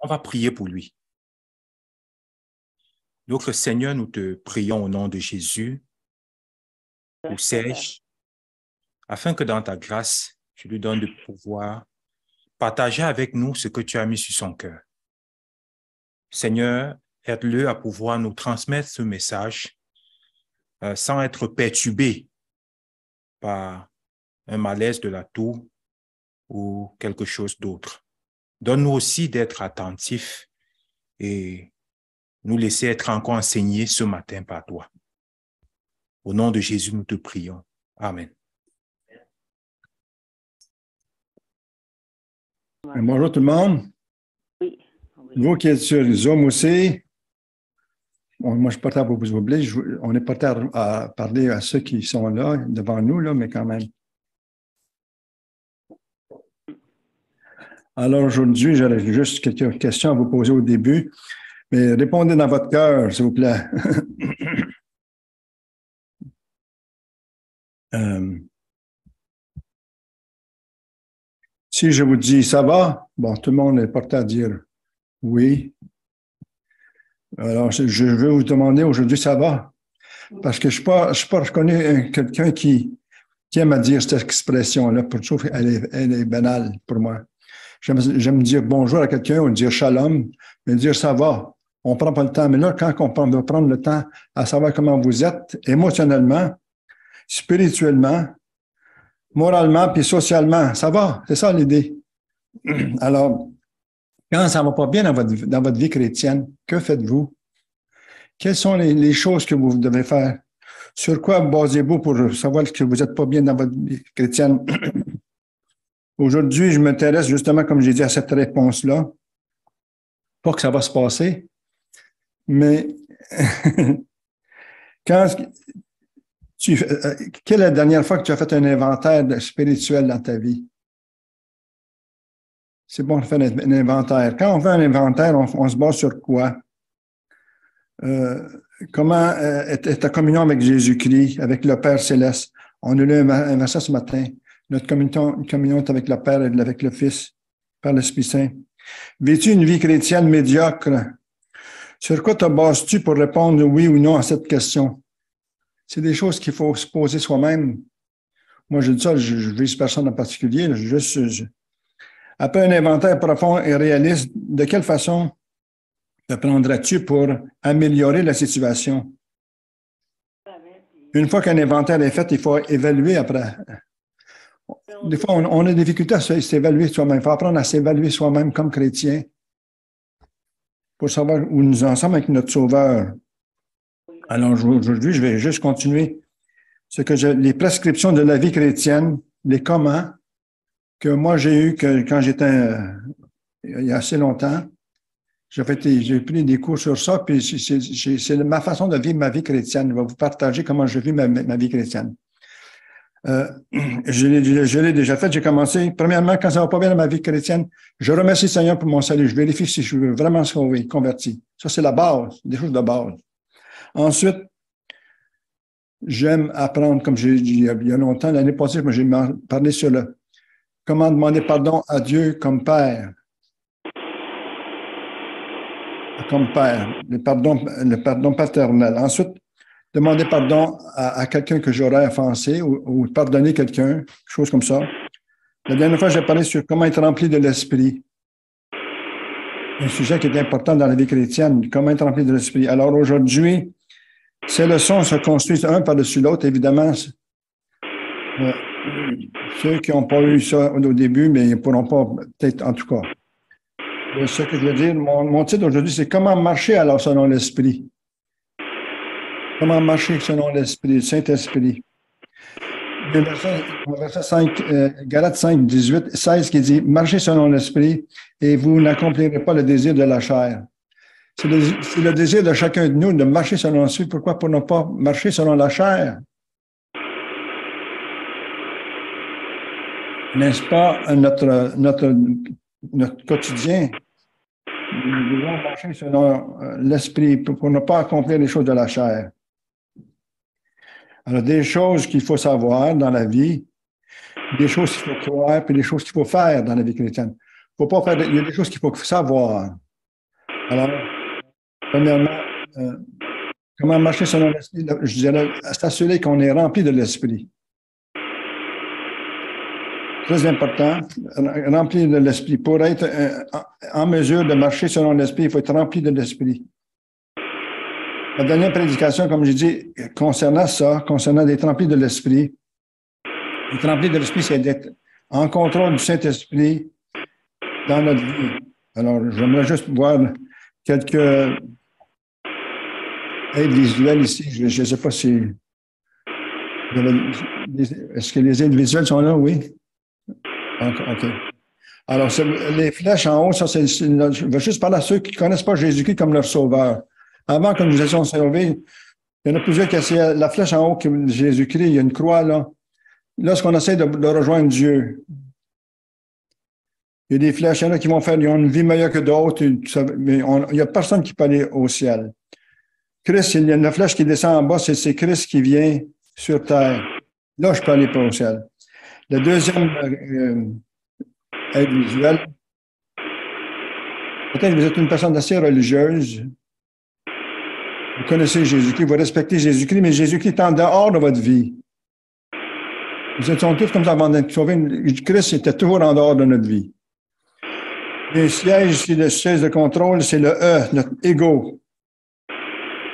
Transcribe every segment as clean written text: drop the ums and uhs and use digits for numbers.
On va prier pour lui. Notre Seigneur, nous te prions au nom de Jésus pour Serge, afin que dans ta grâce, tu lui donnes de pouvoir partager avec nous ce que tu as mis sur son cœur. Seigneur, aide-le à pouvoir nous transmettre ce message sans être perturbé par un malaise de la toux ou quelque chose d'autre. Donne-nous aussi d'être attentifs et nous laisser être encore enseignés ce matin par toi. Au nom de Jésus, nous te prions. Amen. Bonjour tout le monde. Oui. Vous qui êtes sur Zoom aussi, bon, moi je ne suis pas tard pour vous oublier, on n'est pas tard à parler à ceux qui sont là, devant nous, là, mais quand même. Alors aujourd'hui, j'aurais juste quelques questions à vous poser au début, mais répondez dans votre cœur, s'il vous plaît. Si je vous dis « ça va », bon, tout le monde est porté à dire « oui ». Alors, je vais vous demander aujourd'hui « ça va ». Parce que je connais quelqu'un qui aime à dire cette expression-là. Je trouve qu'elle est banale pour moi. J'aime dire bonjour à quelqu'un ou dire shalom, mais dire ça va. On ne prend pas le temps. Mais là, quand on veut prendre le temps à savoir comment vous êtes émotionnellement, spirituellement, moralement puis socialement, ça va. C'est ça l'idée. Alors, quand ça ne va pas bien dans votre vie chrétienne, que faites-vous? Quelles sont les choses que vous devez faire? Sur quoi basez-vous pour savoir que vous n'êtes pas bien dans votre vie chrétienne? Aujourd'hui, je m'intéresse justement, comme j'ai dit, à cette réponse-là. Pas que ça va se passer, mais quelle est la dernière fois que tu as fait un inventaire spirituel dans ta vie? C'est bon de faire un inventaire. Quand on fait un inventaire, on se base sur quoi? Comment est ta communion avec Jésus-Christ, avec le Père Céleste? On a lu un verset ce matin. Notre communion est avec le Père et avec le Fils, par l'Esprit Saint. Vis-tu une vie chrétienne médiocre? Sur quoi te bases-tu pour répondre oui ou non à cette question? C'est des choses qu'il faut se poser soi-même. Moi, je dis ça, je vise personne en particulier. Après un inventaire profond et réaliste, de quelle façon te prendras-tu pour améliorer la situation? Une fois qu'un inventaire est fait, il faut évaluer après. Des fois, on a des difficultés à s'évaluer soi-même. Il faut apprendre à s'évaluer soi-même comme chrétien pour savoir où nous en sommes avec notre Sauveur. Alors, aujourd'hui, je vais juste continuer les prescriptions de la vie chrétienne, les comment que moi j'ai eu quand j'étais il y a assez longtemps. J'ai pris des cours sur ça, puis c'est ma façon de vivre ma vie chrétienne. Je vais vous partager comment je vis ma vie chrétienne. Je l'ai déjà fait. J'ai commencé, premièrement, quand ça va pas bien dans ma vie chrétienne, je remercie le Seigneur pour mon salut. Je vérifie si je suis vraiment sauvé, converti. Ça, c'est la base, des choses de base. Ensuite, j'aime apprendre, comme j'ai dit il y a longtemps, l'année passée, j'ai parlé sur comment demander pardon à Dieu comme Père. Comme Père, le pardon paternel. Ensuite, demander pardon à quelqu'un que j'aurais offensé ou pardonner quelqu'un, chose comme ça. La dernière fois, j'ai parlé sur comment être rempli de l'Esprit. Un sujet qui est important dans la vie chrétienne, comment être rempli de l'Esprit. Alors aujourd'hui, ces leçons se construisent un par-dessus l'autre, évidemment. Ceux qui n'ont pas eu ça au début, mais ils ne pourront pas, peut-être en tout cas. Ce que je veux dire, mon titre aujourd'hui, c'est comment marcher alors selon l'Esprit. Comment marcher selon l'Esprit, le Saint-Esprit. Le verset 5, Galates 5, 18, 16 qui dit « Marchez selon l'Esprit et vous n'accomplirez pas le désir de la chair. » C'est le désir de chacun de nous de marcher selon l'Esprit. Pourquoi? Pour ne pas marcher selon la chair. N'est-ce pas notre quotidien? Nous devons marcher selon l'Esprit pour ne pas accomplir les choses de la chair. Alors, des choses qu'il faut savoir dans la vie, des choses qu'il faut croire, puis des choses qu'il faut faire dans la vie chrétienne. Il y a des choses qu'il faut savoir. Alors, premièrement, comment marcher selon l'esprit? Je dirais, s'assurer qu'on est rempli de l'esprit. Très important, rempli de l'esprit. Pour être en mesure de marcher selon l'esprit, il faut être rempli de l'esprit. La dernière prédication, comme j'ai dit, concernant ça, concernant d'être rempli de l'esprit, être rempli de l'esprit, c'est d'être en contrôle du Saint-Esprit dans notre vie. Alors, j'aimerais juste voir quelques aides visuelles ici. Je ne sais pas si... Est-ce que les aides visuelles sont là? Oui. OK. Alors, les flèches en haut, ça, je veux juste parler à ceux qui ne connaissent pas Jésus-Christ comme leur sauveur. Avant que nous étions sauvés, il y en a plusieurs qui essaient la flèche en haut que Jésus-Christ, il y a une croix là. Lorsqu'on essaie de rejoindre Dieu, il y a des flèches, il y en a qui vont faire, ils ont une vie meilleure que d'autres, mais il n'y a personne qui peut aller au ciel. Christ, il y a une flèche qui descend en bas, c'est Christ qui vient sur terre. Là, je peux aller pas au ciel. Le deuxième aide visuelle, peut-être que vous êtes une personne assez religieuse. Vous connaissez Jésus-Christ, vous respectez Jésus-Christ, mais Jésus-Christ est en dehors de votre vie. Nous étions tous comme ça avant d'être sauvés. Christ était toujours en dehors de notre vie. Les sièges, c'est le siège de contrôle, c'est le E, notre ego.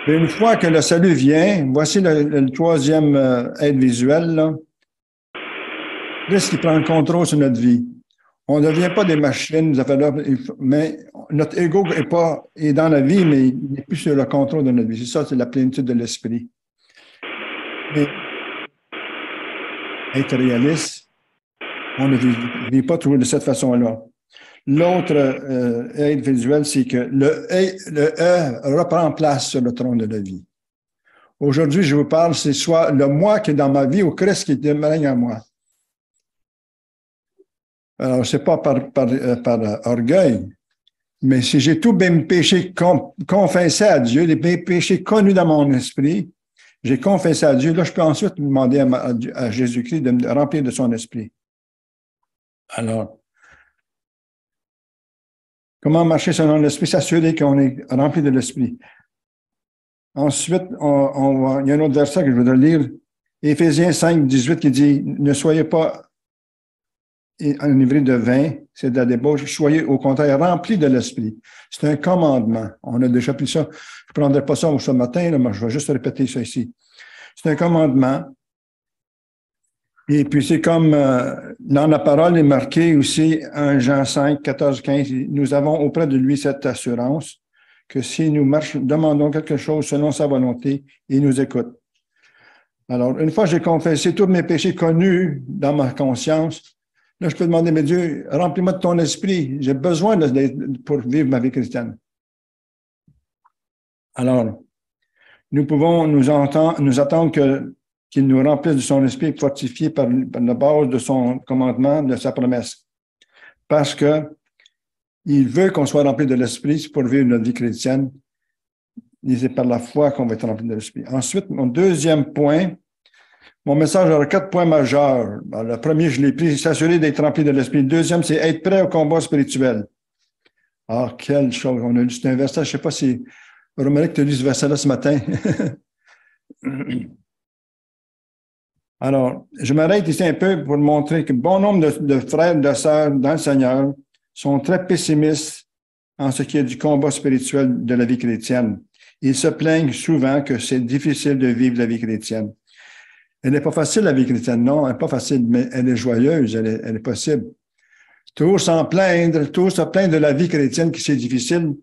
Et une fois que le salut vient, voici le troisième aide visuelle, là. Christ qui prend le contrôle sur notre vie. On ne devient pas des machines, mais notre ego est dans la vie, mais il n'est plus sur le contrôle de notre vie. C'est ça, c'est la plénitude de l'esprit. Mais être réaliste, on ne vit pas toujours de cette façon-là. L'autre aide visuelle, c'est que le E reprend place sur le trône de la vie. Aujourd'hui, je vous parle, c'est soit le moi qui est dans ma vie ou Christ qui règne en moi. Alors, c'est pas par orgueil, mais si j'ai tous mes péchés confessés à Dieu, les péchés connus dans mon esprit, j'ai confessé à Dieu, là, je peux ensuite demander à Jésus-Christ de me remplir de son esprit. Alors, comment marcher selon l'esprit, s'assurer qu'on est rempli de l'esprit. Ensuite, il y a un autre verset que je voudrais lire, Éphésiens 5, 18, qui dit, ne soyez pas enivrés de vin, c'est de la débauche, soyez au contraire remplis de l'esprit. C'est un commandement. On a déjà pris ça. Je ne prendrai pas ça ce matin, là, mais je vais juste répéter ça ici. C'est un commandement. Et puis, c'est comme dans la parole est marqué aussi, 1 Jean 5, 14, 15, nous avons auprès de lui cette assurance que si nous demandons quelque chose selon sa volonté, il nous écoute. Alors, une fois que j'ai confessé tous mes péchés connus dans ma conscience, là, je peux demander, mais Dieu, remplis-moi de ton esprit. J'ai besoin pour vivre ma vie chrétienne. Alors, nous pouvons nous attendre qu'il nous remplisse de son esprit fortifié par la base de son commandement, de sa promesse. Parce que il veut qu'on soit rempli de l'esprit pour vivre notre vie chrétienne. Et c'est par la foi qu'on va être rempli de l'esprit. Ensuite, mon deuxième point, mon message aura 4 points majeurs. Alors, le premier, je l'ai pris, s'assurer d'être rempli de l'esprit. Le deuxième, c'est être prêt au combat spirituel. Ah, quelle chose. On a lu un verset, je ne sais pas si Romaric, tu as lu ce verset-là ce matin. Alors, je m'arrête ici un peu pour montrer que bon nombre de frères et de sœurs dans le Seigneur sont très pessimistes en ce qui est du combat spirituel de la vie chrétienne. Ils se plaignent souvent que c'est difficile de vivre la vie chrétienne. Elle n'est pas facile, la vie chrétienne, non, elle n'est pas facile, mais elle est joyeuse, elle est possible. Toujours s'en plaindre, toujours se plaindre de la vie chrétienne qui c'est difficile.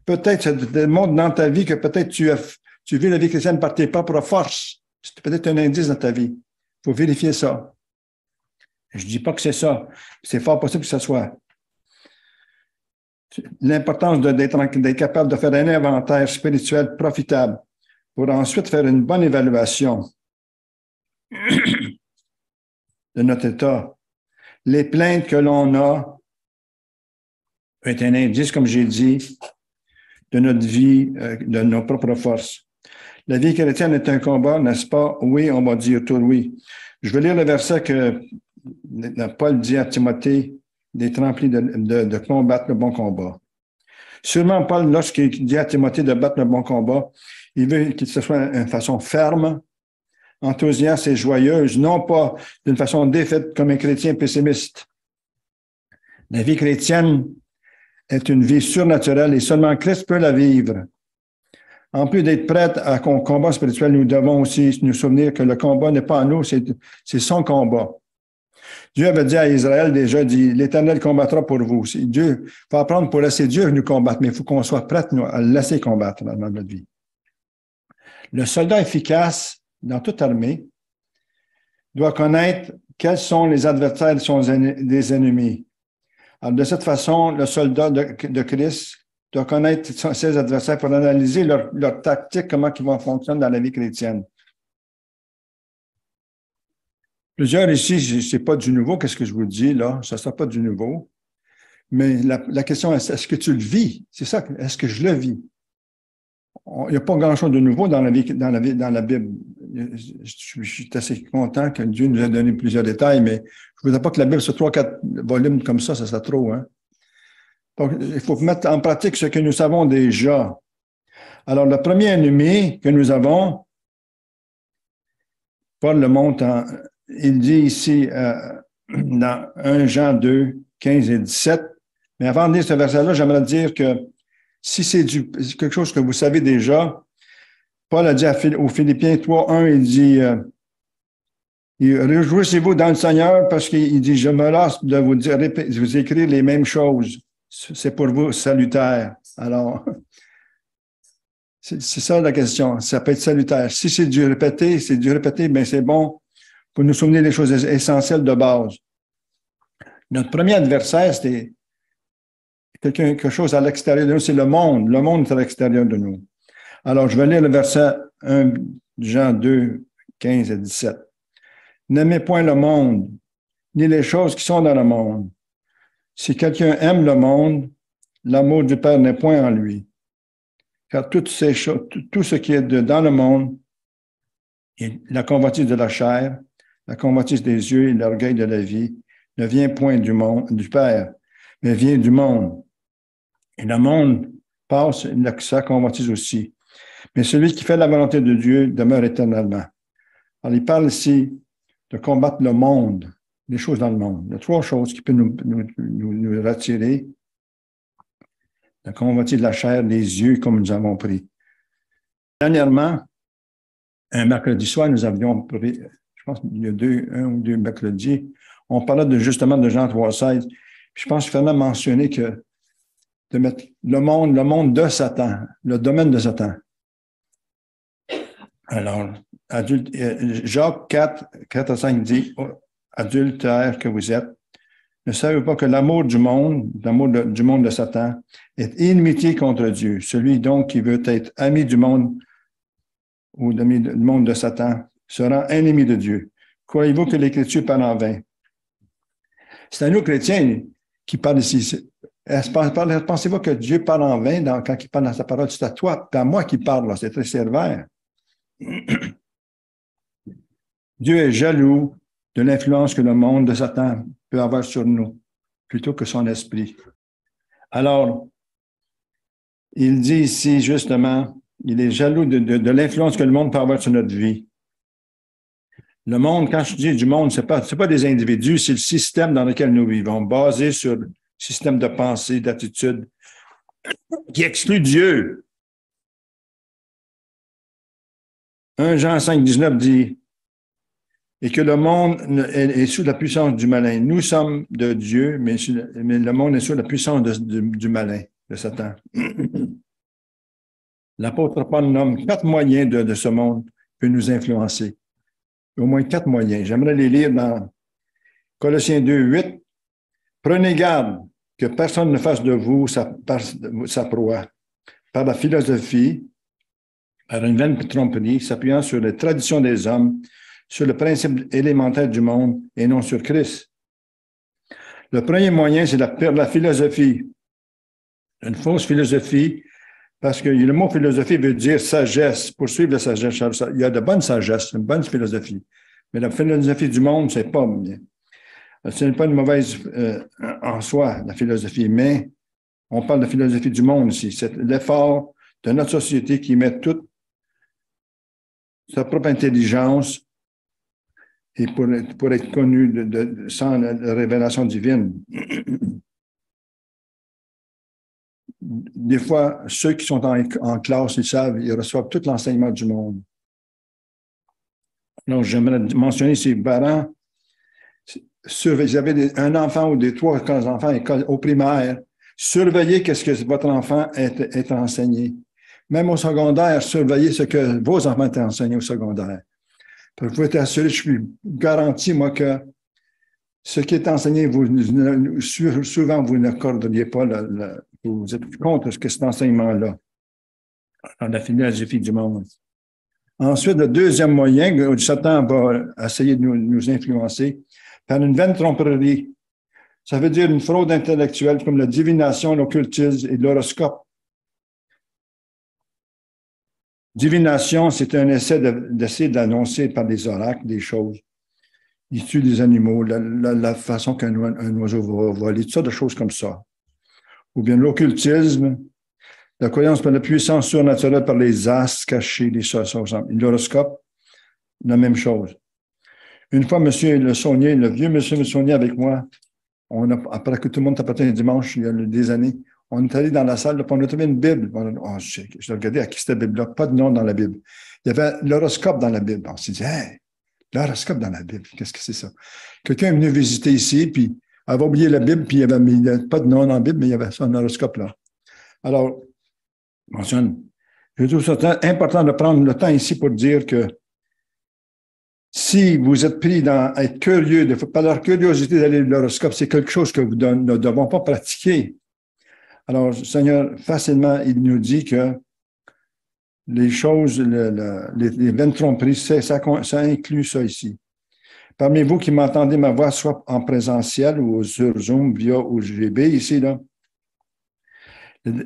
Peut-être ça démontre dans ta vie que peut-être tu vis la vie chrétienne par tes propres forces. C'est peut-être un indice dans ta vie. Il faut vérifier ça. Je ne dis pas que c'est ça. C'est fort possible que ce soit. L'importance d'être capable de faire un inventaire spirituel profitable pour ensuite faire une bonne évaluation de notre état. Les plaintes que l'on a est un indice, comme j'ai dit, de notre vie, de nos propres forces. La vie chrétienne est un combat, n'est-ce pas? Oui, on va dire tout oui. Je vais lire le verset que Paul dit à Timothée d'être rempli de combattre le bon combat. Sûrement, Paul, lorsqu'il dit à Timothée de battre le bon combat, il veut que ce soit d'une façon ferme, enthousiaste et joyeuse, non pas d'une façon défaite comme un chrétien pessimiste. La vie chrétienne est une vie surnaturelle et seulement Christ peut la vivre. En plus d'être prêts à un combat spirituel, nous devons aussi nous souvenir que le combat n'est pas à nous, c'est son combat. Dieu avait dit à Israël déjà, dit, l'Éternel combattra pour vous. Dieu, il faut apprendre pour laisser Dieu nous combattre, mais il faut qu'on soit prêts à le laisser combattre dans notre vie. Le soldat efficace dans toute armée doit connaître quels sont les adversaires des ennemis. Alors, de cette façon, le soldat de Christ doit connaître ses adversaires pour analyser leur tactique, comment ils vont fonctionner dans la vie chrétienne. Plusieurs ici, ce n'est pas du nouveau, qu'est-ce que je vous dis là? Ça ne sera pas du nouveau. Mais la question est, est-ce que tu le vis? C'est ça, est-ce que je le vis? Il n'y a pas grand-chose de nouveau dans la Bible. Je suis assez content que Dieu nous ait donné plusieurs détails, mais je ne voudrais pas que la Bible soit 3-4 volumes comme ça serait trop, hein? Donc, il faut mettre en pratique ce que nous savons déjà. Alors, le premier ennemi que nous avons, Paul le montre, il dit ici dans 1 Jean 2, 15 et 17, mais avant de lire ce verset-là, j'aimerais dire que si c'est quelque chose que vous savez déjà, Paul a dit aux Philippiens 3, 1, il dit réjouissez-vous dans le Seigneur parce qu'il dit, je me lasse de vous écrire les mêmes choses. C'est pour vous salutaire. Alors, c'est ça la question. Ça peut être salutaire. Si c'est du répété, bien c'est bon pour nous souvenir des choses essentielles de base. Notre premier adversaire, c'est quelque chose à l'extérieur de nous, c'est le monde. Le monde est à l'extérieur de nous. Alors, je vais lire le verset 1 Jean 2, 15 et 17. N'aimez point le monde, ni les choses qui sont dans le monde. Si quelqu'un aime le monde, l'amour du Père n'est point en lui. Car toutes ces choses, tout ce qui est dans le monde, la convoitise de la chair, la convoitise des yeux et l'orgueil de la vie, ne vient point du Père, mais vient du monde. Et le monde passe, sa convoitise aussi. Mais celui qui fait la volonté de Dieu demeure éternellement. Alors, il parle ici de combattre le monde, les choses dans le monde. Il y a 3 choses qui peuvent nous retirer. La convoitise de la chair, les yeux, comme nous avons pris. Dernièrement, un mercredi soir, nous avions pris, je pense qu'il y a 1 ou 2 mercredis, on parlait justement de Jean 3,16. Je pense qu'il fallait mentionner que de mettre le monde de Satan, le domaine de Satan. Alors, Jacques 4, 4 à 5 dit, adultères que vous êtes, ne savez pas que l'amour du monde de Satan, est inimitié contre Dieu. Celui donc qui veut être ami du monde ou ami du monde de Satan sera ennemi de Dieu. Croyez-vous que l'Écriture parle en vain? C'est à nous, chrétiens, qui parlent ici. Pensez-vous que Dieu parle en vain quand il parle dans sa parole? C'est à toi, c'est à moi qui parle, là. C'est très sévère. Dieu est jaloux de l'influence que le monde de Satan peut avoir sur nous, plutôt que son esprit. Alors, il dit ici, justement, il est jaloux de l'influence que le monde peut avoir sur notre vie. Le monde, quand je dis du monde, c'est pas des individus, c'est le système dans lequel nous vivons, basé sur le système de pensée, d'attitude, qui exclut Dieu. 1 Jean 5, 19 dit et que le monde est sous la puissance du malin. Nous sommes de Dieu, mais le monde est sous la puissance du malin, de Satan. L'apôtre Paul nomme 4 moyens de ce monde peut nous influencer. Au moins 4 moyens. J'aimerais les lire dans Colossiens 2, 8. Prenez garde que personne ne fasse de vous sa proie par la philosophie, par une vaine tromperie, s'appuyant sur les traditions des hommes, sur le principe élémentaire du monde et non sur Christ. Le premier moyen, c'est la philosophie. Une fausse philosophie, parce que le mot philosophie veut dire sagesse, poursuivre la sagesse. Il y a de bonnes sagesses, une bonne philosophie. Mais la philosophie du monde, ce n'est pas une mauvaise en soi, la philosophie, mais On parle de philosophie du monde ici. C'est l'effort de notre société qui met toute sa propre intelligence et pour être connu sans la révélation divine. Des fois, ceux qui sont en classe, ils savent, ils reçoivent tout l'enseignement du monde. Donc, j'aimerais mentionner ces parents. Vous avez un enfant ou des 3 enfants au primaire, surveillez ce que votre enfant est enseigné. Même au secondaire, surveillez ce que vos enfants étaient enseignés au secondaire. Vous pouvez être assuré, je suis garanti, moi, que ce qui est enseigné, souvent, vous n'accorderiez pas, vous êtes contre cet enseignement-là, dans la philosophie du monde. Ensuite, le deuxième moyen, Satan va essayer de nous influencer, par une vaine tromperie. Ça veut dire une fraude intellectuelle comme la divination, l'occultisme et l'horoscope. Divination, c'est un essai d'essayer d'annoncer par des oracles des choses issues des animaux, la façon qu'un oiseau va voler, toutes sortes de choses comme ça. Ou bien l'occultisme, la croyance par la puissance surnaturelle par les astres cachés, l'horoscope, la même chose. Une fois, monsieur le Saunier, le vieux monsieur le Saunier avec moi, après que tout le monde t'appartient un dimanche, il y a des années, on est allé dans la salle, on a trouvé une Bible. Je regardais à qui cette Bible-là, pas de nom dans la Bible. Il y avait l'horoscope dans la Bible. On s'est dit, hey, l'horoscope dans la Bible, qu'est-ce que c'est ça? Quelqu'un est venu visiter ici, puis avait oublié la Bible, puis il n'y avait pas de nom dans la Bible, mais il y avait son horoscope là. Alors, je trouve ça important de prendre le temps ici pour dire que si vous êtes pris dans être curieux, par leur curiosité d'aller à l'horoscope, c'est quelque chose que vous ne devons pas pratiquer. Alors, le Seigneur, facilement, il nous dit que les choses, les vaines tromperies, ça inclut ça ici. Parmi vous qui m'entendez ma voix, soit en présentiel ou sur Zoom via OGB, ici, là,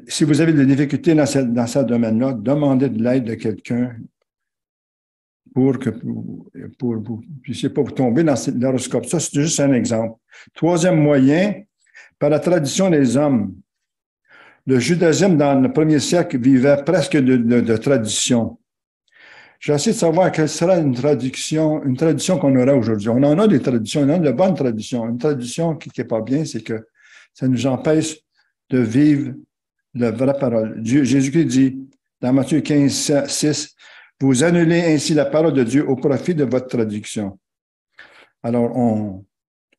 si vous avez des difficultés dans ce domaine-là, demandez de l'aide de quelqu'un pour que vous ne puissiez pas vous tomber dans l'horoscope. Ça, c'est juste un exemple. Troisième moyen, par la tradition des hommes. Le judaïsme, dans le premier siècle, vivait presque de tradition. J'ai essayé de savoir quelle sera une tradition qu'on aura aujourd'hui. On en a des traditions, on en a de bonnes traditions. Une tradition qui n'est pas bien, c'est que ça nous empêche de vivre la vraie parole. Jésus-Christ dit, dans Matthieu 15, 6, « Vous annulez ainsi la parole de Dieu au profit de votre traduction. » Alors, on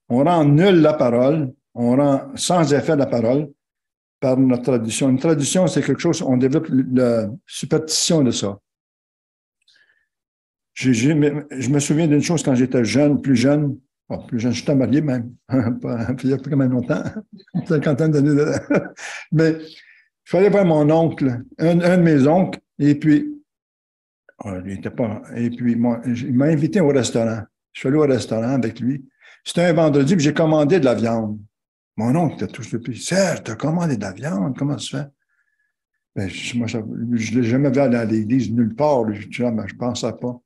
rend nulle la parole, on rend sans effet la parole par notre tradition. Une tradition, c'est quelque chose, on développe la superstition de ça. Je me souviens d'une chose quand j'étais jeune, plus jeune, je suis marié même, il y a pas quand même longtemps, une cinquantaine d'années. Mais il fallait voir mon oncle, un de mes oncles, et puis, moi, il m'a invité au restaurant. Je suis allé au restaurant avec lui. C'était un vendredi, puis j'ai commandé de la viande. Mon oncle t'a tout surpris. Serge, tu as commandé de la viande, comment ça se fait? Ben, moi, je ne l'ai jamais vu aller à l'église nulle part. Je ne pensais pas.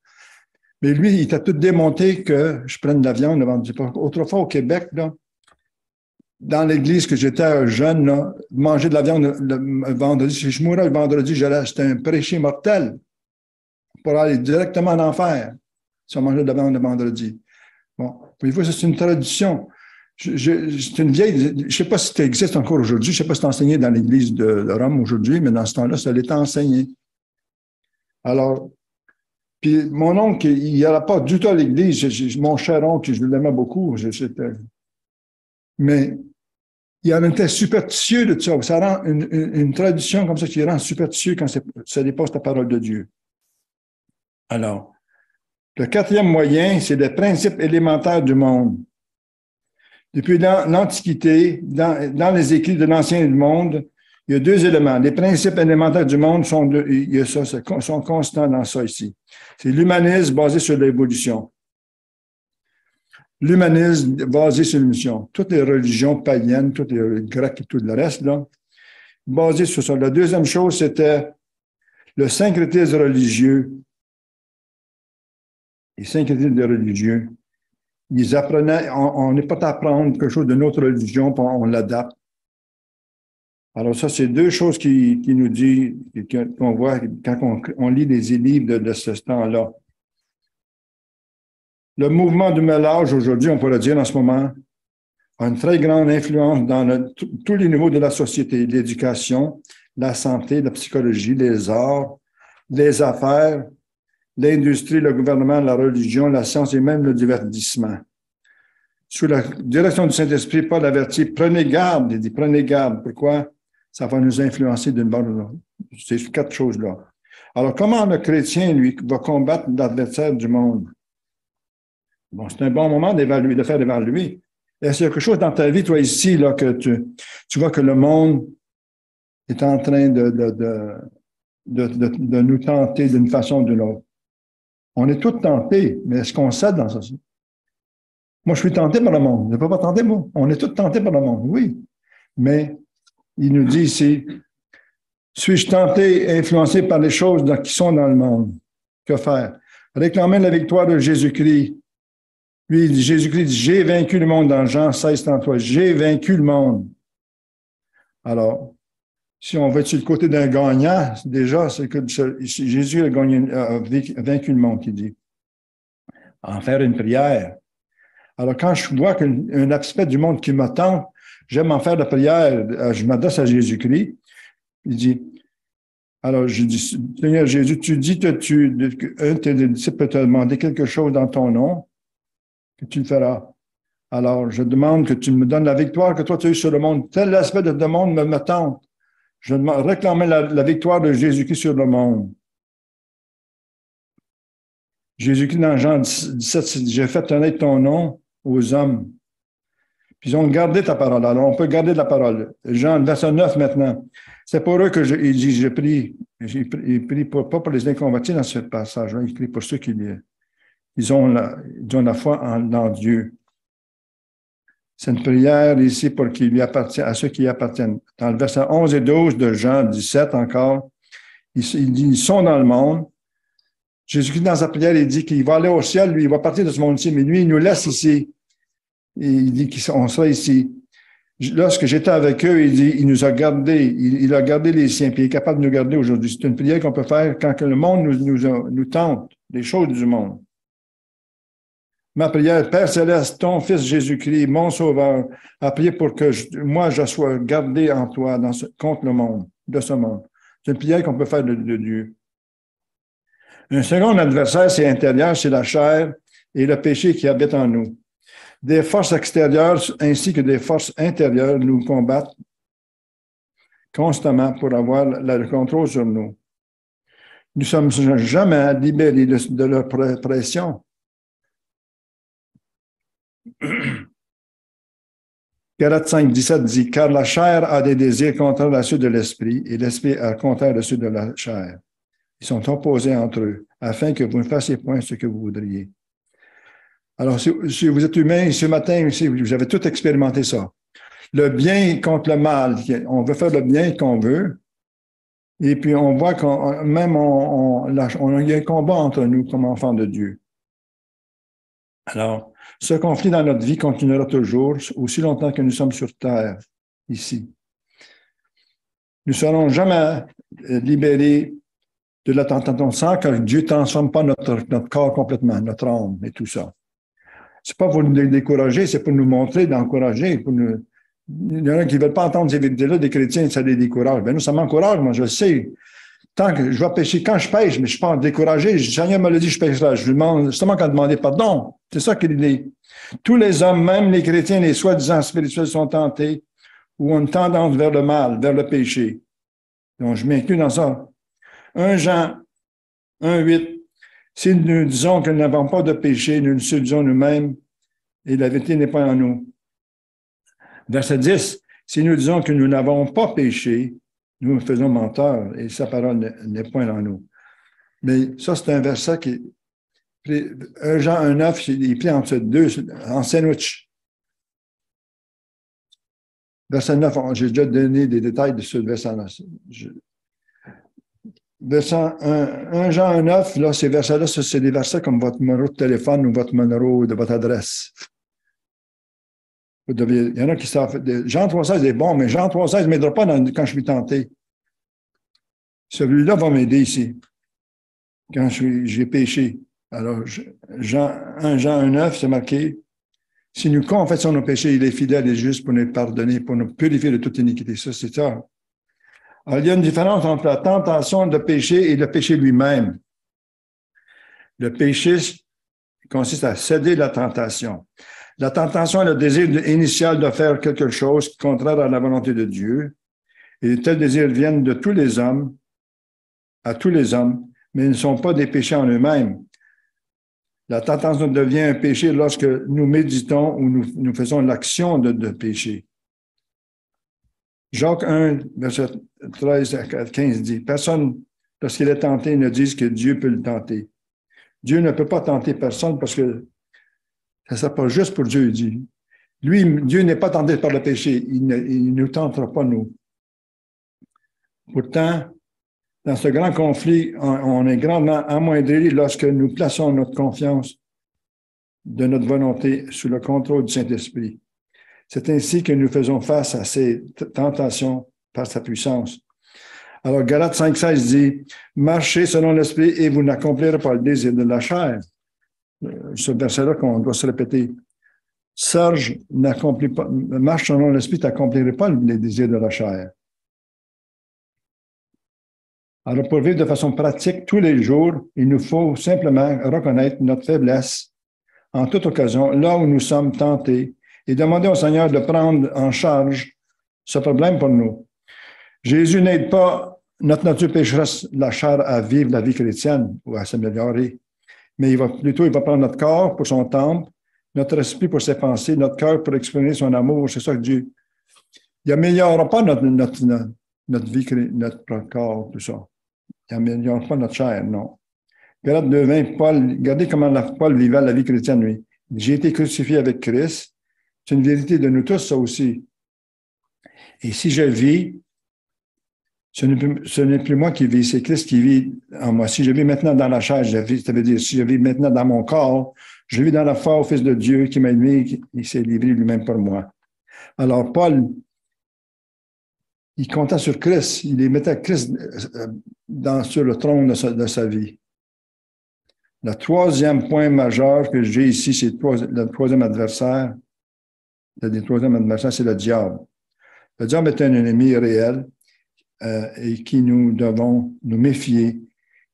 Mais lui, il t'a tout démonté que je prenne de la viande le vendredi. Autrefois, au Québec, là, dans l'église que j'étais jeune, là, manger de la viande le vendredi, si je mourais le vendredi, c'était un péché mortel pour aller directement en enfer si on mangeait de la viande le vendredi. Bon, voyez-vous, c'est une tradition. C'est une vieille, je ne sais pas si ça existe encore aujourd'hui, je ne sais pas si c'est enseigné dans l'église de Rome aujourd'hui, mais dans ce temps-là, ça l'était enseigné. Alors, puis mon oncle, il n'y allait pas du tout à l'église. Mon cher oncle, je l'aimais beaucoup. Mais il en était superstitieux de ça. Ça rend une tradition comme ça qui rend superstitieux quand ça dépasse la parole de Dieu. Alors, le quatrième moyen, c'est les principes élémentaires du monde. Depuis l'Antiquité, dans les écrits de l'Ancien monde, il y a 2 éléments. Les principes élémentaires du monde sont constants dans ça ici. C'est l'humanisme basé sur l'évolution. L'humanisme basé sur l'évolution. Toutes les religions païennes, toutes les grecs et tout le reste, là, basé sur ça. La deuxième chose, c'était le syncrétisme religieux. Les syncrétismes religieux. Ils apprenaient, on n'est pas à apprendre quelque chose de notre religion, puis on l'adapte. Alors ça, c'est deux choses qui nous dit, qu'on voit quand on lit les livres de ce temps-là. Le mouvement du mélange aujourd'hui, on pourrait dire en ce moment, a une très grande influence dans tous les niveaux de la société, l'éducation, la santé, la psychologie, les arts, les affaires, l'industrie, le gouvernement, la religion, la science et même le divertissement. Sous la direction du Saint-Esprit, Paul avertit, prenez garde, il dit, prenez garde. Pourquoi? Ça va nous influencer d'une bonne... Ces quatre choses-là. Alors, comment le chrétien, lui, va combattre l'adversaire du monde? Bon, c'est un bon moment d'évaluer, de faire évaluer. Est-ce qu'il y a quelque chose dans ta vie, toi, ici, là, que tu vois que le monde est en train de nous tenter d'une façon ou d'une autre? On est tous tentés, mais est-ce qu'on cède dans ça? Moi, je suis tenté par le monde. Je ne peux pas tenter, moi. On est tous tentés par le monde, oui. Mais il nous dit ici, suis-je tenté et influencé par les choses qui sont dans le monde? Que faire? Réclamer la victoire de Jésus-Christ. Lui, Jésus-Christ dit, j'ai vaincu le monde dans Jean 16, 33. J'ai vaincu le monde. Alors, si on va être sur le côté d'un gagnant, déjà, c'est que Jésus a vaincu le monde, il dit. En faire une prière. Alors, quand je vois qu'un aspect du monde qui me tente, j'aime en faire la prière, je m'adresse à Jésus-Christ. Il dit, alors je dis, Seigneur Jésus, tu dis que un de tes disciples peut te demander quelque chose dans ton nom, que tu le feras. Alors, je demande que tu me donnes la victoire que toi tu as eue sur le monde. Tel aspect de ce monde me tente. Je demande, réclamer la victoire de Jésus-Christ sur le monde. Jésus-Christ, dans Jean 17, j'ai fait connaître ton nom aux hommes. Puis ils ont gardé ta parole. Alors, on peut garder la parole. Jean, verset 9 maintenant. C'est pour eux que il dit, je prie. Il prie pas pour les inconvertis dans ce passage-là. Il prie pour ceux qui ils ont la foi en Dieu. C'est une prière ici pour qu'il lui appartient, à ceux qui y appartiennent. Dans le verset 11 et 12 de Jean 17 encore, il dit, ils sont dans le monde. Jésus-Christ, dans sa prière, il dit qu'il va aller au ciel, lui, il va partir de ce monde-ci, mais lui, il nous laisse ici. Et il dit qu'on sera ici. Lorsque j'étais avec eux, il dit, il nous a gardés, il a gardé les siens, puis il est capable de nous garder aujourd'hui. C'est une prière qu'on peut faire quand que le monde nous tente, les choses du monde. Ma prière, Père Céleste, ton Fils Jésus-Christ, mon Sauveur, a prié pour que moi, je sois gardé en toi contre le monde, de ce monde. C'est une prière qu'on peut faire de Dieu. Un second adversaire, c'est intérieur, c'est la chair et le péché qui habite en nous. Des forces extérieures ainsi que des forces intérieures nous combattent constamment pour avoir le contrôle sur nous. Nous ne sommes jamais libérés de leur pression. Galates 5, 17 dit, car la chair a des désirs contraires à ceux de l'esprit et l'esprit est contraire à ceux de la chair. Ils sont opposés entre eux, afin que vous ne fassiez point ce que vous voudriez. Alors, si vous êtes humain, ce matin, vous avez tout expérimenté ça. Le bien contre le mal. On veut faire le bien qu'on veut. Et puis, on voit qu'il y a un combat entre nous comme enfants de Dieu. Alors, ce conflit dans notre vie continuera toujours, aussi longtemps que nous sommes sur terre, ici. Nous ne serons jamais libérés de la tentation sans que Dieu ne transforme pas notre corps complètement, notre âme et tout ça. C'est pas pour nous décourager, c'est pour nous montrer, d'encourager. Il y en a qui ne veulent pas entendre ces vérités-là, des chrétiens, ça les décourage. Ben nous, ça m'encourage, moi, je le sais. Tant que je vais pécher, quand je pêche, mais je ne suis pas découragé, le Seigneur me l'a dit, je pêcherai. Je lui demande justement qu'à demander pardon. C'est ça qu'il dit. Tous les hommes, même les chrétiens, les soi-disant spirituels, sont tentés ou ont une tendance vers le mal, vers le péché. Donc, je m'inclus dans ça. 1 Jean 1,8. Si nous disons que nous n'avons pas de péché, nous nous séduisons nous-mêmes et la vérité n'est pas en nous. Verset 10. Si nous disons que nous n'avons pas péché, nous faisons menteur et sa parole n'est point en nous. Mais ça, c'est un verset qui est 1 Jean 1,9, il est pris entre deux, en sandwich. Verset 9, j'ai déjà donné des détails de ce verset-là. Verset 1 Jean 1,9, là, ces versets-là, c'est des versets comme votre numéro de téléphone ou votre numéro de votre adresse. Il y en a qui savent. Jean 3,16 est bon, mais Jean 3,16 ne m'aidera pas quand je suis tenté. Celui-là va m'aider ici, quand j'ai péché. Alors, Jean 1,9, c'est marqué, si nous confessons nos péchés, il est fidèle et juste pour nous pardonner, pour nous purifier de toute iniquité. Ça, c'est ça. Alors, il y a une différence entre la tentation de péché et le péché lui-même. Le péché consiste à céder la tentation. La tentation est le désir initial de faire quelque chose contraire à la volonté de Dieu. Et tels désirs viennent de tous les hommes, à tous les hommes, mais ils ne sont pas des péchés en eux-mêmes. La tentation devient un péché lorsque nous méditons ou nous faisons l'action de péché. Jacques 1, verset 13 à 15 dit, personne, lorsqu'il est tenté, ne dise que Dieu peut le tenter. Dieu ne peut pas tenter personne parce que ça ne sert pas juste pour Dieu, il dit. Lui, Dieu n'est pas tenté par le péché. Il ne nous tentera pas, nous. Pourtant, dans ce grand conflit, on est grandement amoindri lorsque nous plaçons notre confiance de notre volonté sous le contrôle du Saint-Esprit. C'est ainsi que nous faisons face à ces tentations par sa puissance. Alors, Galates 5,16 dit, « Marchez selon l'Esprit et vous n'accomplirez pas le désir de la chair. » Ce verset-là qu'on doit se répéter. Serge n'accomplit pas, marche selon l'Esprit, tu n'accomplirais pas les désirs de la chair. Alors, pour vivre de façon pratique tous les jours, il nous faut simplement reconnaître notre faiblesse en toute occasion, là où nous sommes tentés, et demander au Seigneur de prendre en charge ce problème pour nous. Jésus n'aide pas notre nature pécheresse, la chair, à vivre la vie chrétienne ou à s'améliorer, mais il va prendre notre corps pour son temple, notre esprit pour ses pensées, notre cœur pour exprimer son amour. C'est ça que Dieu. Il n'améliorera pas notre vie, notre corps, tout ça. Il n'améliore pas notre chair, non. Galates 2,20, regardez comment Paul vivait la vie chrétienne, lui. J'ai été crucifié avec Christ. C'est une vérité de nous tous, ça aussi. Et si je vis, ce n'est plus moi qui vis, c'est Christ qui vit en moi. Si je vis maintenant dans la chair, ça veut dire si je vis maintenant dans mon corps, je vis dans la foi au Fils de Dieu qui m'a aimé, qui s'est livré lui-même pour moi. Alors, Paul, il comptait sur Christ, il mettait Christ sur le trône de sa vie. Le troisième point majeur que j'ai ici, c'est le troisième adversaire. Le troisième adversaire, c'est le diable. Le diable est un ennemi réel et qui nous devons nous méfier.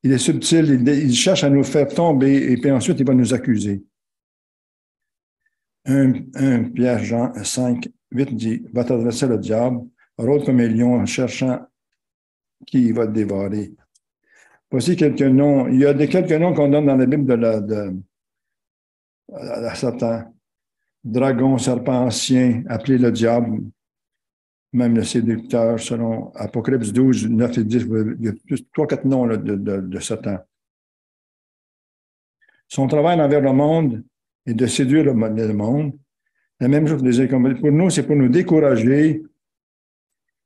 Il est subtil, il cherche à nous faire tomber et puis ensuite il va nous accuser. 1 Pierre Jean 5, 8 dit, va t'adresser le diable, rôde comme un lion en cherchant qui va te dévorer. Voici quelques noms. Il y a quelques noms qu'on donne dans la Bible de Satan. Dragon, serpent ancien, appelé le diable, même le séducteur, selon Apocalypse 12, 9 et 10, il y a 3-4 noms là, de Satan. Son travail envers le monde est de séduire le monde. La même chose pour nous, c'est pour nous décourager.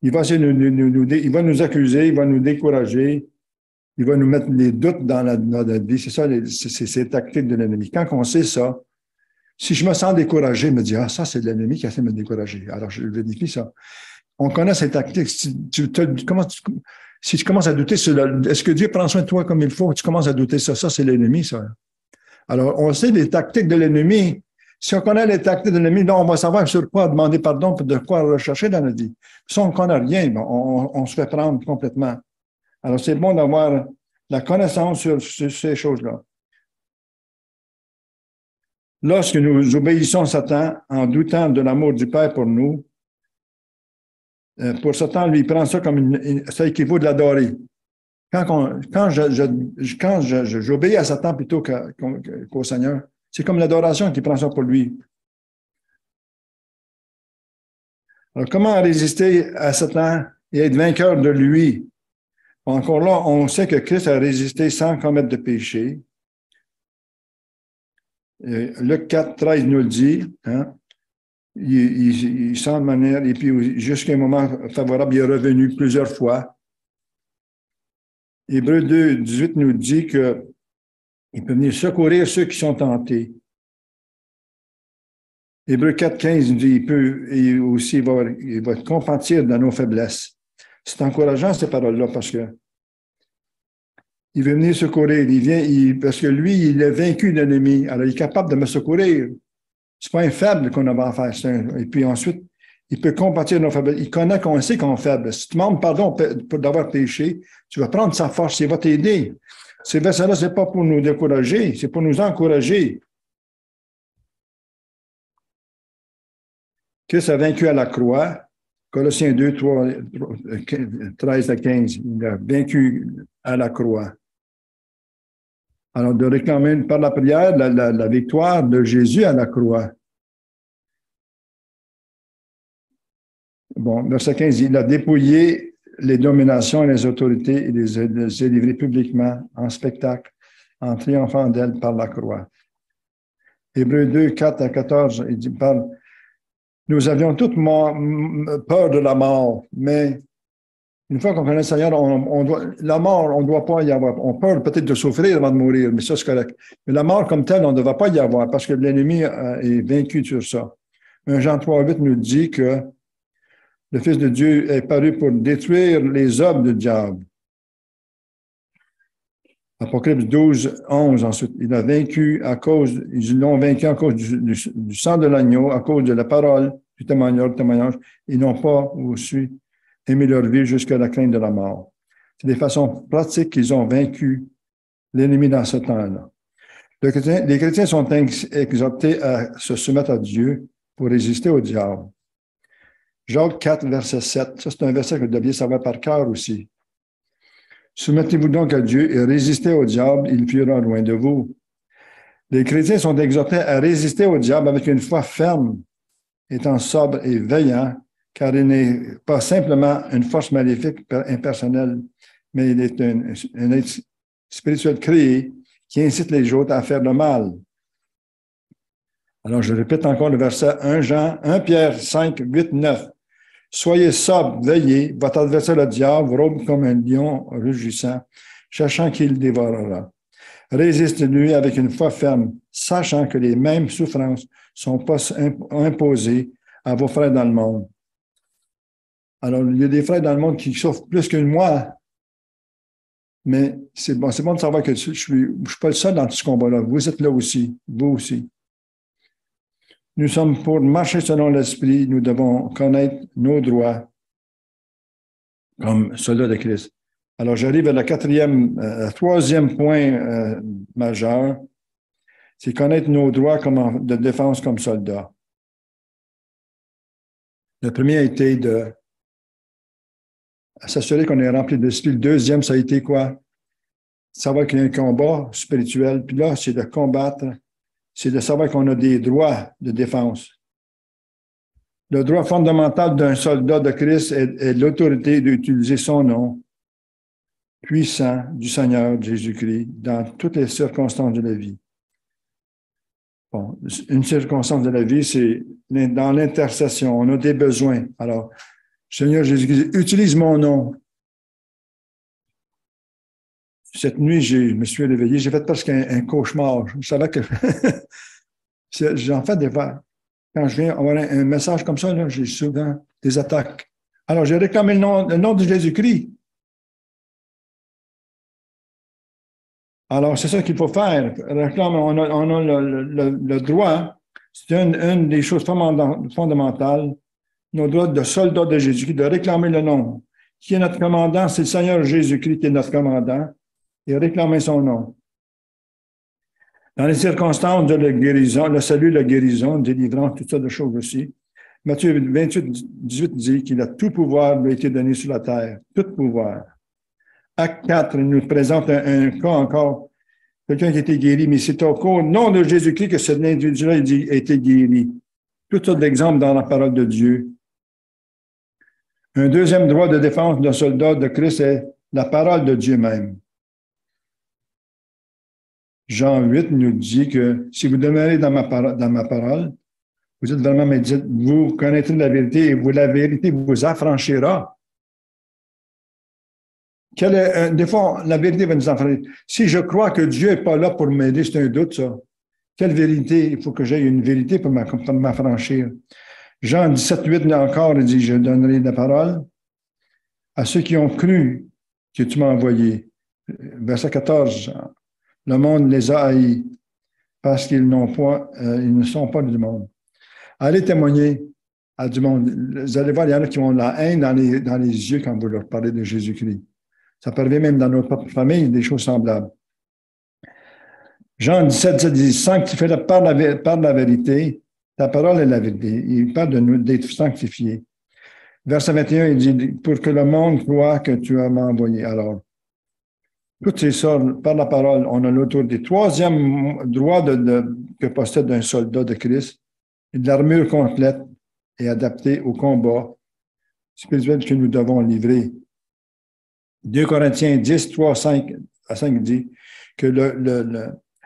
Il va essayer il va nous accuser, il va nous décourager, il va nous mettre les doutes dans notre vie. C'est ça, c'est tactique de l'ennemi. Quand on sait ça, si je me sens découragé, je me dis, ah, ça, c'est l'ennemi qui a fait me décourager. Alors, je vérifie ça. On connaît ces tactiques. Si tu commences à douter, est-ce que Dieu prend soin de toi comme il faut? Tu commences à douter ça. Ça, c'est l'ennemi, ça. Alors, on sait les tactiques de l'ennemi. Si on connaît les tactiques de l'ennemi, là, on va savoir sur quoi demander pardon, de quoi rechercher dans notre vie. Si on ne connaît rien, on se fait prendre complètement. Alors, c'est bon d'avoir la connaissance sur ces choses-là. Lorsque nous obéissons à Satan en doutant de l'amour du Père pour nous, pour Satan, lui, il prend ça comme ça équivaut de l'adorer. Quand j'obéis à Satan plutôt qu'au Seigneur, c'est comme l'adoration qui prend ça pour lui. Alors, comment résister à Satan et être vainqueur de lui? Encore là, on sait que Christ a résisté sans commettre de péché. Luc 4, 13 nous le dit. Hein? Il sent de manière, et puis jusqu'à un moment favorable, il est revenu plusieurs fois. Hébreux 2, 18 nous dit qu'il peut venir secourir ceux qui sont tentés. Hébreux 4, 15 dit il va compatir dans nos faiblesses. C'est encourageant ces paroles-là parce que il veut venir secourir. Parce que lui, il est vaincu l'ennemi. Alors, il est capable de me secourir. C'est pas un faible qu'on a à faire. Et puis ensuite, il peut compatir nos faiblesses. Il connaît qu'on sait qu'on est faible. Si tu demandes pardon d'avoir péché, tu vas prendre sa force, il va t'aider. Ces versets-là, ce n'est pas pour nous décourager, c'est pour nous encourager. Christ a vaincu à la croix. Colossiens 2, 3, 13 à 15. Il a vaincu à la croix. Alors, de réclamer par la prière la victoire de Jésus à la croix. Bon, verset 15, il a dépouillé les dominations et les autorités et les a livrées publiquement en spectacle, en triomphant d'elles par la croix. Hébreux 2, 4 à 14, il parle, nous avions toutes peur de la mort, mais une fois qu'on connaît le Seigneur, la mort, on ne doit pas y avoir. On peur peut-être de souffrir avant de mourir, mais ça, c'est correct. Mais la mort comme telle, on ne devrait pas y avoir parce que l'ennemi est vaincu sur ça. 1 Jean 3, 8 nous dit que le Fils de Dieu est paru pour détruire les œuvres du diable. Apocalypse 12, 11, ensuite. Ils l'ont vaincu à cause du sang de l'agneau, à cause de la parole du témoignage. Ils n'ont pas aussi aimé leur vie jusqu'à la crainte de la mort. C'est des façons pratiques qu'ils ont vaincu l'ennemi dans ce temps-là. Les chrétiens sont exhortés à se soumettre à Dieu pour résister au diable. Jacques 4, verset 7. Ça, c'est un verset que vous deviez savoir par cœur aussi. Soumettez-vous donc à Dieu et résistez au diable, il fuira loin de vous. Les chrétiens sont exhortés à résister au diable avec une foi ferme, étant sobre et veillant, car il n'est pas simplement une force maléfique impersonnelle, mais il est un être spirituel créé qui incite les autres à faire le mal. Alors, je répète encore le verset 1 Pierre 5, 8, 9. Soyez sobre, veillez, votre adversaire le diable rôde comme un lion rugissant, cherchant qu'il dévorera. Résistez-lui avec une foi ferme, sachant que les mêmes souffrances ne sont pas imposées à vos frères dans le monde. Alors, il y a des frères dans le monde qui souffrent plus que moi, mais c'est bon de savoir que je ne suis pas le seul dans tout ce combat-là. Vous êtes là aussi, vous aussi. Nous sommes pour marcher selon l'Esprit, nous devons connaître nos droits comme soldats de Christ. Alors, j'arrive à la troisième point majeur, c'est connaître nos droits de défense comme soldats. Le premier a été de s'assurer qu'on est rempli d'esprit. Le deuxième, ça a été quoi? Savoir qu'il y a un combat spirituel. Puis là, c'est de combattre, c'est de savoir qu'on a des droits de défense. Le droit fondamental d'un soldat de Christ est l'autorité d'utiliser son nom puissant du Seigneur Jésus-Christ dans toutes les circonstances de la vie. Bon, une circonstance de la vie, c'est dans l'intercession. On a des besoins. Alors, Seigneur Jésus-Christ, utilise mon nom. Cette nuit, je me suis réveillé, j'ai fait presque un cauchemar. Je savais que j'en fais des fois. Quand je viens avoir un message comme ça, j'ai souvent des attaques. Alors, j'ai réclamé le nom de Jésus-Christ. Alors, c'est ça qu'il faut faire. On a le droit, c'est une des choses fondamentales, nos droits de soldats de Jésus-Christ, de réclamer le nom. Qui est notre commandant? C'est le Seigneur Jésus-Christ qui est notre commandant. Et réclamer son nom. Dans les circonstances de la guérison, le salut, la guérison, délivrance, toutes sortes de choses aussi. Matthieu 28, 18 dit qu'il a tout pouvoir lui a été donné sur la terre. Tout pouvoir. Acte 4, il nous présente un cas encore. Quelqu'un qui a été guéri, mais c'est au nom de Jésus-Christ que cet individu-là a été guéri. Toutes sortes d'exemples dans la parole de Dieu. Un deuxième droit de défense d'un soldat de Christ est la parole de Dieu même. Jean 8 nous dit que si vous demeurez dans ma parole, vous êtes vraiment médite, vous connaîtrez la vérité et la vérité vous affranchira. Des fois, la vérité va nous affranchir. Si je crois que Dieu n'est pas là pour m'aider, c'est un doute, ça. Quelle vérité? Il faut que j'aie une vérité pour m'affranchir. Jean 17, 8 encore, il dit, je donnerai la parole à ceux qui ont cru que tu m'as envoyé. Verset 14, le monde les a haïs parce qu'ils ils ne sont pas du monde. Allez témoigner à du monde. Vous allez voir, il y en a qui ont la haine dans les yeux quand vous leur parlez de Jésus-Christ. Ça peut arriver même dans notre propre famille, des choses semblables. Jean 17, ça dit, sanctifie-le par la vérité, ta parole est la vérité. Il parle de nous d'être sanctifiés. Verset 21, il dit, pour que le monde croit que tu m'as envoyé. Alors, toutes ces sortes, par la parole, on a l'autorité. Troisième droit que possède un soldat de Christ, de l'armure complète et adaptée au combat spirituel que nous devons livrer. 2 Corinthiens 10, 3, 5 à 5 dit que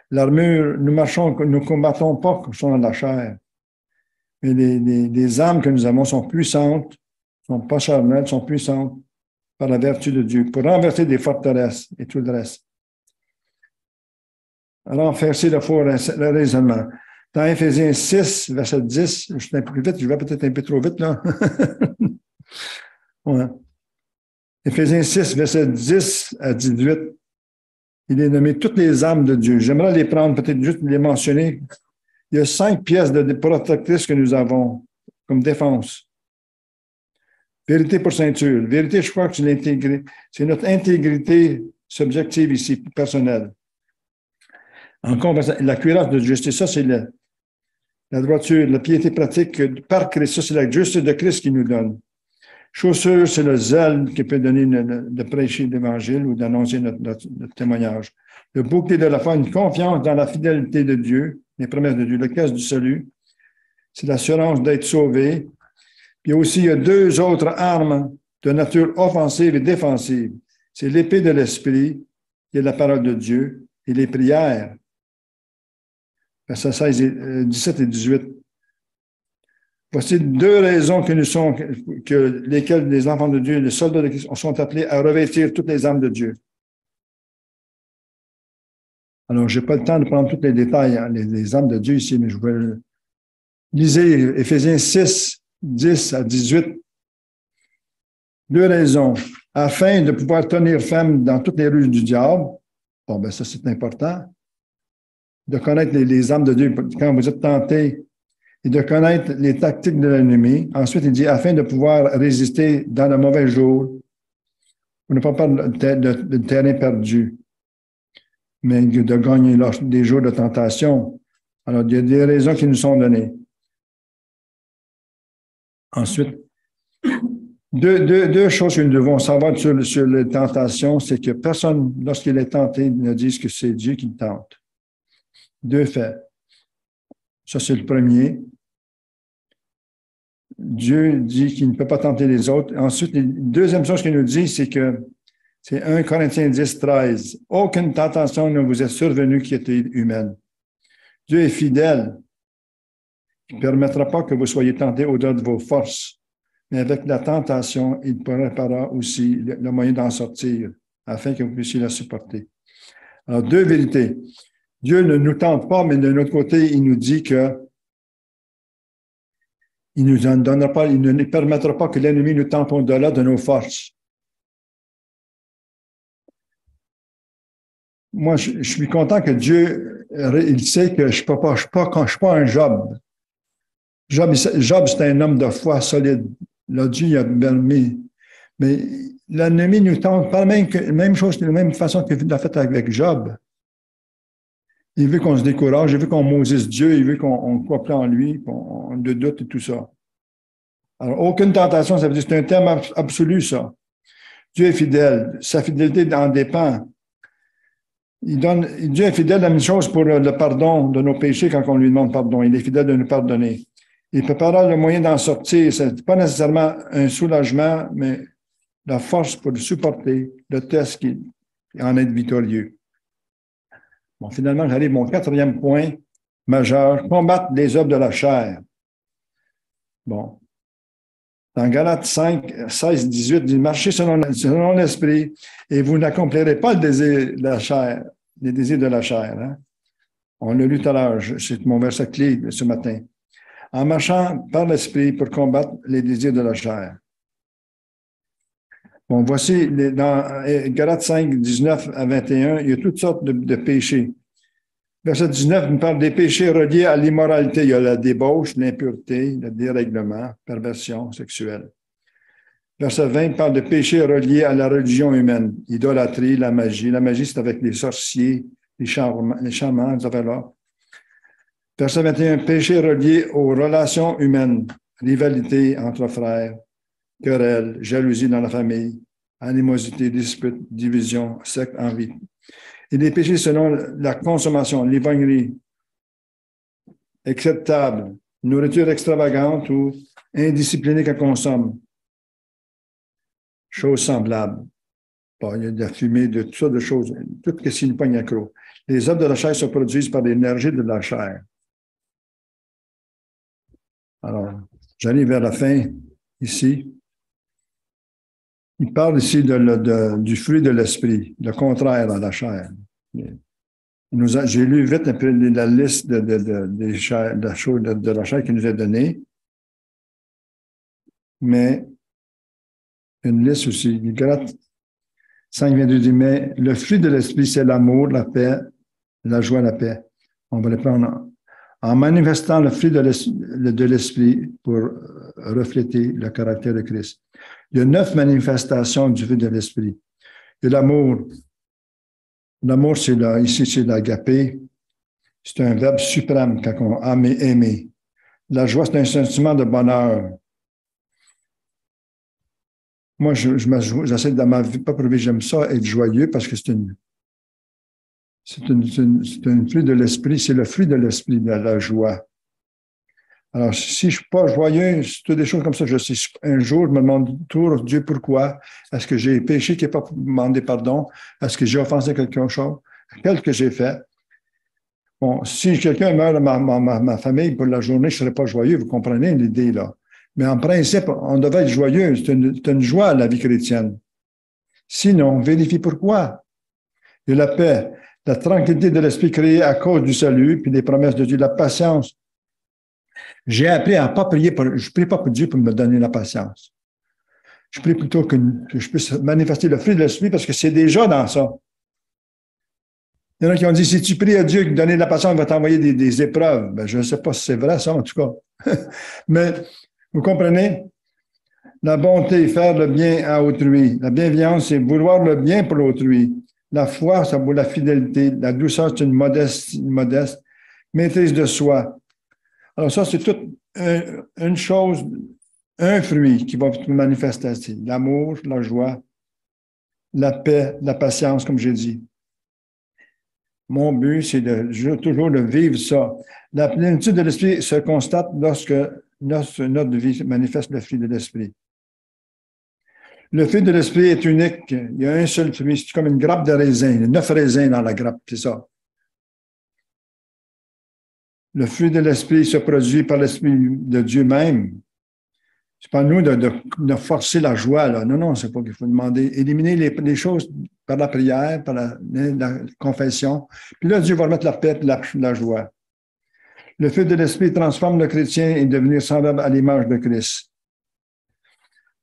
l'armure, nous combattons pas selon la chair. Mais les armes que nous avons sont puissantes, sont pas charnelles, sont puissantes par la vertu de Dieu, pour renverser des forteresses et tout le reste. Renverser le faux raisonnement. Dans Éphésiens 6, verset 10, je suis un peu plus vite, je vais peut-être un peu trop vite, là. Ouais. Éphésiens 6, verset 10 à 18, il est nommé toutes les armes de Dieu. J'aimerais les prendre, peut-être juste les mentionner. Il y a 5 pièces de protectrices que nous avons comme défense. Vérité pour ceinture. Vérité, je crois que c'est notre intégrité subjective ici, personnelle. Encore, la cuirasse de justice, ça c'est la droiture, la piété pratique par Christ. Ça c'est la justice de Christ qui nous donne. Chaussure, c'est le zèle qui peut donner de prêcher l'Évangile ou d'annoncer notre témoignage. Le bouclier de la foi, une confiance dans la fidélité de Dieu, les promesses de Dieu. Le caisse du salut, c'est l'assurance d'être sauvé. Puis aussi, il y a 2 autres armes de nature offensive et défensive. C'est l'épée de l'esprit, qui est la parole de Dieu, et les prières. Versets 17 et 18. Voici 2 raisons lesquelles les enfants de Dieu, les soldats de Christ, sont appelés à revêtir toutes les armes de Dieu. Alors, je n'ai pas le temps de prendre tous les détails, hein, les armes de Dieu ici, mais je vais liser Éphésiens 6, 10 à 18. 2 raisons. Afin de pouvoir tenir ferme dans toutes les ruses du diable. Bon, ben ça, c'est important. De connaître les armes de Dieu quand vous êtes tentés et de connaître les tactiques de l'ennemi. Ensuite, il dit, afin de pouvoir résister dans le mauvais jour, pour ne pas perdre de terrain perdu, mais de gagner des jours de tentation. Alors, il y a des raisons qui nous sont données. Ensuite, deux choses que nous devons savoir sur les tentations, c'est que personne, lorsqu'il est tenté, ne dise que c'est Dieu qui le tente. 2 faits. Ça, c'est le premier. Dieu dit qu'il ne peut pas tenter les autres. Ensuite, la deuxième chose qu'il nous dit, c'est que c'est 1 Corinthiens 10, 13. Aucune tentation ne vous est survenue qui était humaine. Dieu est fidèle. Il ne permettra pas que vous soyez tentés au-delà de vos forces. Mais avec la tentation, il préparera aussi le moyen d'en sortir afin que vous puissiez la supporter. Alors, 2 vérités. Dieu ne nous tente pas, mais de notre côté, il nous dit que il nous en donnera pas, il ne permettra pas que l'ennemi nous tente au-delà de nos forces. Moi, je suis content que Dieu, il sait que je ne suis pas un Job. Job, c'est un homme de foi solide. Là, Dieu il a permis. Mais l'ennemi nous tente pas même chose, de la même façon qu'il a fait avec Job. Il veut qu'on se décourage, il veut qu'on maudisse Dieu, il veut qu'on croit plus en lui, qu'on doute et tout ça. Alors, aucune tentation, ça veut dire que c'est un terme absolu, ça. Dieu est fidèle. Sa fidélité en dépend. Dieu est fidèle à une chose pour le pardon de nos péchés quand on lui demande pardon. Il est fidèle de nous pardonner. Il préparera le moyen d'en sortir. Ce n'est pas nécessairement un soulagement, mais la force pour le supporter, le test qui en être victorieux. Bon, finalement, j'arrive à mon 4e point majeur, combattre les œuvres de la chair. Bon. Dans Galates 5, 16, 18, il dit, marchez selon l'esprit et vous n'accomplirez pas le désir de la chair, les désirs de la chair. Hein? On l'a lu tout à l'heure, c'est mon verset clé ce matin. En marchant par l'esprit pour combattre les désirs de la chair. Bon, voici, dans Galates 5, 19 à 21, il y a toutes sortes de péchés. Verset 19 nous parle des péchés reliés à l'immoralité. Il y a la débauche, l'impureté, le dérèglement, perversion sexuelle. Verset 20 parle de péchés reliés à la religion humaine, idolâtrie, la magie. La magie, c'est avec les sorciers, les chamans, ça fait là. Verset 21, péchés reliés aux relations humaines, rivalité entre frères, querelles, jalousie dans la famille, animosité, dispute, division, secte, envie. Et des péchés selon la consommation, l'ivognerie, acceptable, nourriture extravagante ou indisciplinée qu'elle consomme. Choses semblables. Bon, il y a de la fumée, de toutes sortes de choses, tout ce qui est une poigne accro. Les œuvres de la chair se produisent par l'énergie de la chair. Alors, j'arrive vers la fin, ici. Il parle ici du fruit de l'esprit, le contraire à la chair. J'ai lu vite un peu la liste des choses de la chair qu'il nous a donnée, mais une liste aussi. Galates 5, 22 dit, mais le fruit de l'esprit, c'est l'amour, la paix, la joie, la paix. On va les prendre en manifestant le fruit de l'esprit pour refléter le caractère de Christ. Il y a 9 manifestations du fruit de l'esprit. Il y a l'amour. L'amour, ici, c'est l'agapé. C'est un verbe suprême quand on aimer. La joie, c'est un sentiment de bonheur. Moi, j'essaie dans ma vie, pas pour que j'aime ça, être joyeux parce que c'est un fruit de l'esprit, c'est le fruit de l'esprit, de la joie. Alors, si je ne suis pas joyeux, c'est toutes des choses comme ça. Un jour, je me demande toujours, Dieu, pourquoi? Est-ce que j'ai péché qui n'est pas demandé pardon? Est-ce que j'ai offensé quelque chose? Quel que j'ai fait? Bon, si quelqu'un meurt de ma famille pour la journée, je ne serais pas joyeux, vous comprenez l'idée là. Mais en principe, on devait être joyeux. C'est une joie, la vie chrétienne. Sinon, vérifie pourquoi. Il y a la paix, la tranquillité de l'esprit créé à cause du salut, puis des promesses de Dieu, la patience. J'ai appris à ne pas prier je ne prie pas pour Dieu pour me donner la patience. Je prie plutôt que je puisse manifester le fruit de l'esprit parce que c'est déjà dans ça. Il y en a qui ont dit, si tu pries à Dieu de donner la patience, il va t'envoyer des épreuves. Ben, je ne sais pas si c'est vrai, ça, en tout cas. Mais, vous comprenez? La bonté, faire le bien à autrui. La bienveillance, c'est vouloir le bien pour l'autrui. La foi, ça vaut la fidélité. La douceur, c'est une modeste maîtrise de soi. Alors ça, c'est toute une chose, un fruit qui va se manifester ici. L'amour, la joie, la paix, la patience, comme j'ai dit. Mon but, c'est toujours de vivre ça. La plénitude de l'esprit se constate lorsque notre vie manifeste le fruit de l'esprit. Le fruit de l'esprit est unique. Il y a un seul fruit. C'est comme une grappe de raisin. Il y a 9 raisins dans la grappe, c'est ça. Le fruit de l'esprit se produit par l'esprit de Dieu même. C'est pas nous de forcer la joie, là. Non, c'est pas qu'il faut demander. Éliminer les choses par la prière, par la confession. Puis là, Dieu va remettre la paix et la joie. Le fruit de l'esprit transforme le chrétien et devenir semblable à l'image de Christ.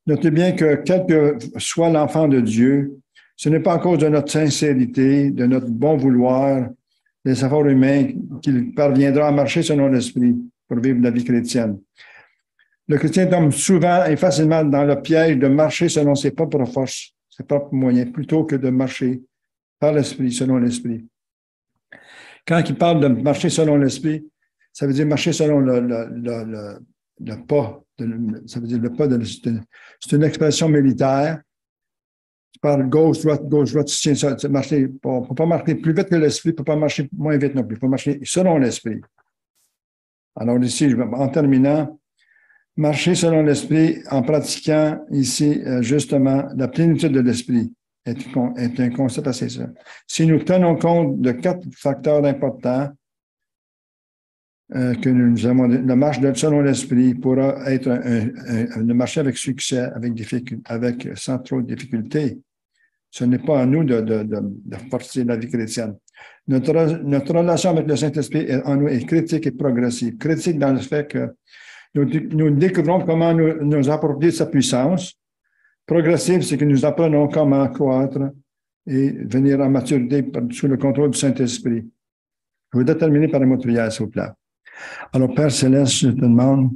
Notez bien que quel que soit l'enfant de Dieu, ce n'est pas à cause de notre sincérité, de notre bon vouloir, des efforts humains qu'il parviendra à marcher selon l'esprit pour vivre la vie chrétienne. Le chrétien tombe souvent et facilement dans le piège de marcher selon ses propres forces, ses propres moyens, plutôt que de marcher par l'esprit, selon l'esprit. Quand il parle de marcher selon l'esprit, ça veut dire marcher selon le pas. Ça veut dire le pas. C'est une expression militaire. Tu parles gauche, droite, tu tiens ça. Il ne faut pas marcher plus vite que l'esprit, il ne faut pas marcher moins vite non plus. Il faut marcher selon l'esprit. Alors ici, en terminant, marcher selon l'esprit en pratiquant ici, justement, la plénitude de l'esprit est un concept assez simple. Si nous tenons compte de 4 facteurs importants que nous avons, la marche selon l'esprit pourra être une marche avec succès, sans trop de difficultés. Ce n'est pas à nous de forcer la vie chrétienne. Notre relation avec le Saint-Esprit en nous est critique et progressive. Critique dans le fait que nous découvrons comment nous approprier sa puissance. Progressive, c'est que nous apprenons comment croître et venir en maturité sous le contrôle du Saint-Esprit. Je voudrais terminer par une autre prière, s'il vous plaît. Alors, Père Céleste, je te demande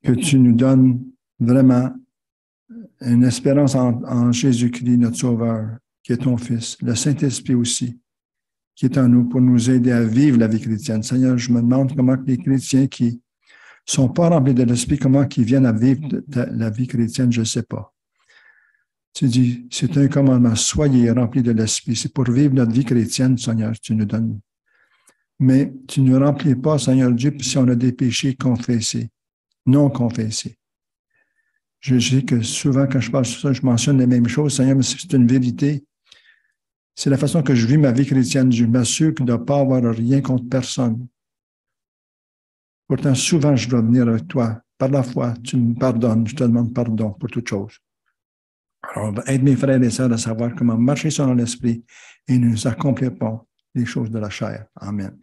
que tu nous donnes vraiment une espérance en Jésus-Christ, notre Sauveur, qui est ton Fils, le Saint-Esprit aussi, qui est en nous pour nous aider à vivre la vie chrétienne. Seigneur, je me demande comment les chrétiens qui ne sont pas remplis de l'Esprit, comment ils viennent à vivre la vie chrétienne, je ne sais pas. Tu dis, c'est un commandement, soyez remplis de l'Esprit. C'est pour vivre notre vie chrétienne, Seigneur, tu nous donnes. Mais tu ne nous remplis pas, Seigneur Dieu, si on a des péchés confessés, non confessés. Je sais que souvent, quand je parle de ça, je mentionne les mêmes choses, Seigneur, mais c'est une vérité. C'est la façon que je vis ma vie chrétienne. Je m'assure de ne pas avoir rien contre personne. Pourtant, souvent, je dois venir avec toi. Par la foi, tu me pardonnes. Je te demande pardon pour toutes choses. Alors, aide mes frères et sœurs à savoir comment marcher selon l'Esprit et nous accomplirons les choses de la chair. Amen.